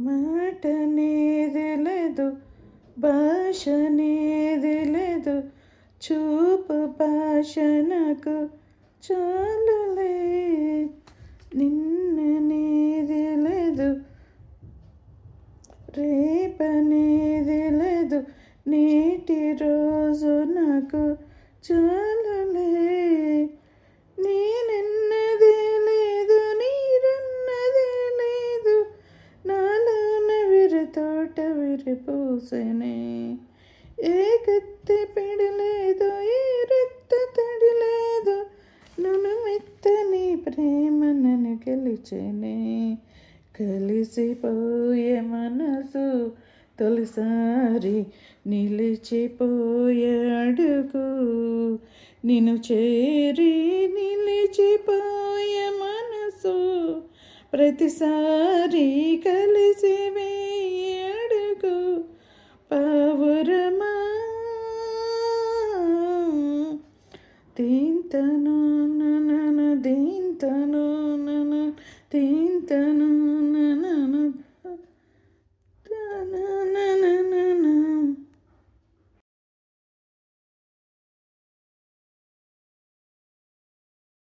మాటనేది లేదు, భాషనేది లేదు, చూపు భాషనకు చాలులే. నిన్ననేది లేదు, రేపనేది లేదు, నేటి రోజు నాకు చాలులే. నేనన్నదే లేదు, నీరన్నదే లేదు, నాలోన విరతోట విరిపూసనే. ఏ కత్తి పిడలేదు, ఏ రెత్త తడి లేదు, నునుమెత్త నీ ప్రేమ నన్ను గెలిచెనే. కలిసిపోయే మనసు తొలిసారి నిలిచిపోయే అడుగు, నిన్ను చేరి నిలిచిపోయే మనసు ప్రతిసారి కలిసి వేయి అడుగు. పావురమా దీంతను నన దీంతను నన దీంతను